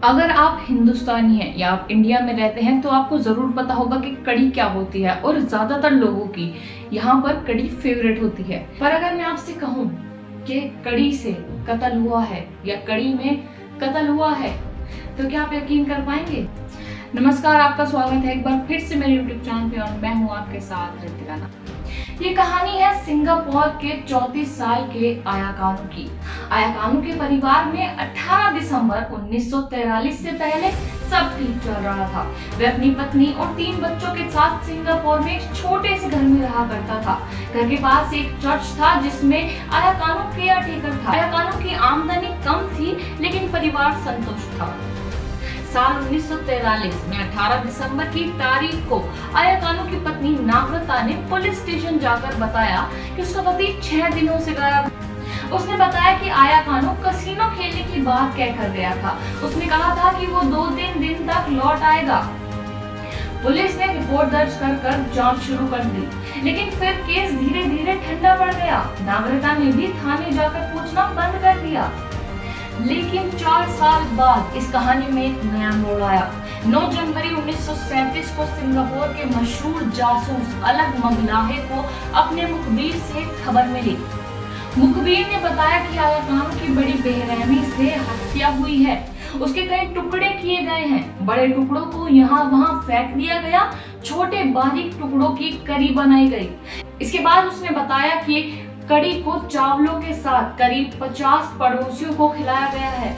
अगर आप हिंदुस्तानी हैं या आप इंडिया में रहते हैं तो आपको जरूर पता होगा कि कड़ी क्या होती है और ज्यादातर लोगों की यहाँ पर कड़ी फेवरेट होती है। पर अगर मैं आपसे कहूँ कि कड़ी से कत्ल हुआ है या कड़ी में कत्ल हुआ है तो क्या आप यकीन कर पाएंगे? नमस्कार, आपका स्वागत है एक बार फिर से मेरे YouTube चैनल पे और मैं हूँ आपके साथ रितिका। ये कहानी है सिंगापुर के 34 साल के आया कानू की। आया कानू के परिवार में 18 दिसंबर 1943 से पहले सब ठीक चल रहा था। वह अपनी पत्नी और 3 बच्चों के साथ सिंगापुर में एक छोटे से घर में रहा करता था। घर के पास एक चर्च था जिसमें आया कानू केयर टेकर था। आया कानू की आमदनी कम थी लेकिन परिवार संतुष्ट था। साल 1943 में 18 दिसंबर की तारीख को आया कानू की पत्नी नागरता ने पुलिस स्टेशन जाकर बताया कि उसका पति 6 दिनों से गायब। उसने बताया कि आया कानू कसिनो खेलने की बात कहकर गया था। उसने कहा था कि वो 2-3 दिन तक लौट आएगा। पुलिस ने रिपोर्ट दर्ज कर जांच शुरू कर दी, लेकिन फिर केस धीरे धीरे ठंडा पड़ गया। नागरता ने भी थाने जाकर पूछना बंद कर दिया। लेकिन 4 साल बाद इस कहानी में एक नया मोड़ आया। 9 जनवरी 1937 को सिंगापुर के मशहूर जासूस अलग मगलाहे को अपने मुखबिर से खबर मिली। मुखबिर ने बताया कि आया कानू की बड़ी बेरहमी से हत्या हुई है। उसके कई टुकड़े किए गए हैं। बड़े टुकड़ों को यहाँ वहाँ फेंक दिया गया, छोटे बारीक टुकड़ों की करी बनाई गई। इसके बाद उसने बताया कि कड़ी को चावलों के साथ करीब 50 पड़ोसियों को खिलाया गया है।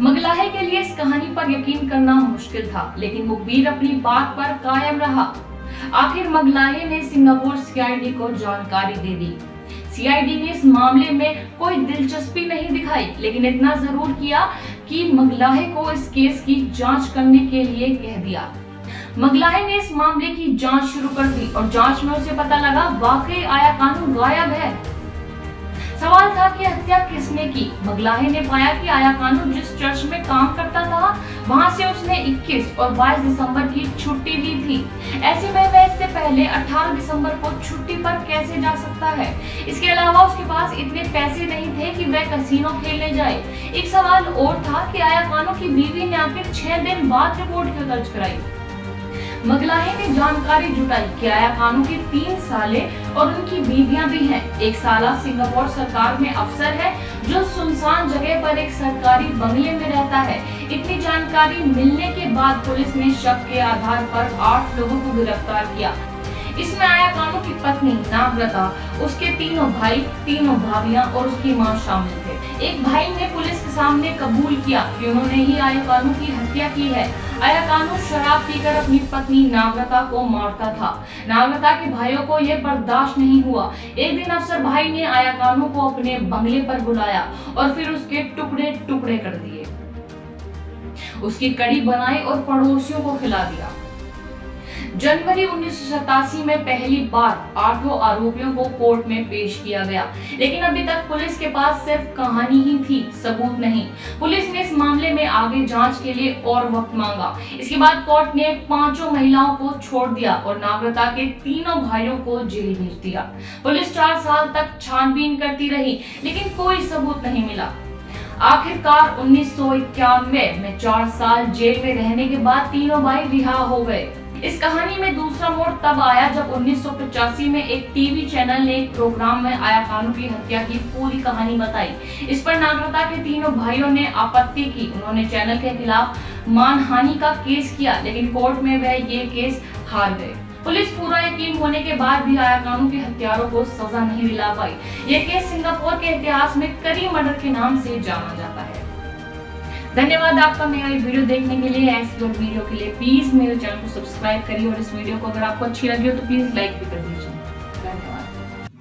मगलाहे के लिए इस कहानी पर यकीन करना मुश्किल था, लेकिन मुखबिर अपनी बात पर कायम रहा। आखिर मगलाहे ने सिंगापुर सीआईडी को जानकारी दे दी। सीआईडी ने इस मामले में कोई दिलचस्पी नहीं दिखाई, लेकिन इतना जरूर किया कि मगलाहे को इस केस की जांच करने के लिए कह दिया। मगलाहे ने इस मामले की जांच शुरू कर दी और जांच में उसे पता लगा वाकई आया कानू गायब है। सवाल था कि हत्या किसने की। मगलाहे ने पाया कि आया कानू जिस चर्च में काम करता था वहां से उसने 21 और 22 दिसंबर की छुट्टी ली थी। ऐसे में वह इससे पहले 18 दिसंबर को छुट्टी पर कैसे जा सकता है? इसके अलावा उसके पास इतने पैसे नहीं थे कि वह कसिनो खेलने जाए। एक सवाल और था कि आया कानू की बीवी ने आखिर 6 दिन बाद रिपोर्ट क्यों दर्ज कराई। मगलाहे ने जानकारी जुटाई कि आया कानू के 3 साले और उनकी बीवियां भी हैं। एक साला सिंगापुर सरकार में अफसर है जो सुनसान जगह पर एक सरकारी बंगले में रहता है। इतनी जानकारी मिलने के बाद पुलिस ने शक के आधार पर 8 लोगों को गिरफ्तार किया। इसमें आया कानू की पत्नी नागरता, उसके 3 भाई, 3 भाभियां और उसकी मां शामिल थे। एक भाई ने पुलिस के सामने कबूल किया कि उन्होंने ही आया कानू की हत्या की है। आया कानू शराब पीकर अपनी पत्नी नागरता को मारता था। नागरता के भाइयों को यह बर्दाश्त नहीं हुआ। एक दिन अफसर भाई ने आया कानू को अपने बंगले पर बुलाया और फिर उसके टुकड़े टुकड़े कर दिए। उसकी कड़ी बनाई और पड़ोसियों को खिला दिया। जनवरी 1987 में पहली बार 8 आरोपियों को कोर्ट में पेश किया गया, लेकिन अभी तक पुलिस के पास सिर्फ कहानी ही थी, सबूत नहीं। पुलिस ने इस मामले में आगे जांच के लिए और वक्त मांगा। इसके बाद कोर्ट ने 5 महिलाओं को छोड़ दिया और नागरता के 3 भाइयों को जेल भेज दिया। पुलिस 4 साल तक छानबीन करती रही, लेकिन कोई सबूत नहीं मिला। आखिरकार 1991 में 4 साल जेल में रहने के बाद 3 भाई रिहा हो गए। इस कहानी में दूसरा मोड़ तब आया जब 1985 में एक टीवी चैनल ने एक प्रोग्राम में आया कानू की हत्या की पूरी कहानी बताई। इस पर नागरता के 3 भाइयों ने आपत्ति की। उन्होंने चैनल के खिलाफ मानहानि का केस किया, लेकिन कोर्ट में वह ये केस हार गए। पुलिस पूरा यकीन होने के बाद भी आया कानू के हत्यारों को सजा नहीं दिला पाई। यह केस सिंगापुर के इतिहास में करी मर्डर के नाम से जाना जाता है। धन्यवाद आपका मेरा ये वीडियो देखने के लिए। ऐसी और वीडियो के लिए प्लीज मेरे चैनल को सब्सक्राइब करिए और इस वीडियो को अगर आपको अच्छी लगी हो तो प्लीज लाइक भी कर दीजिए।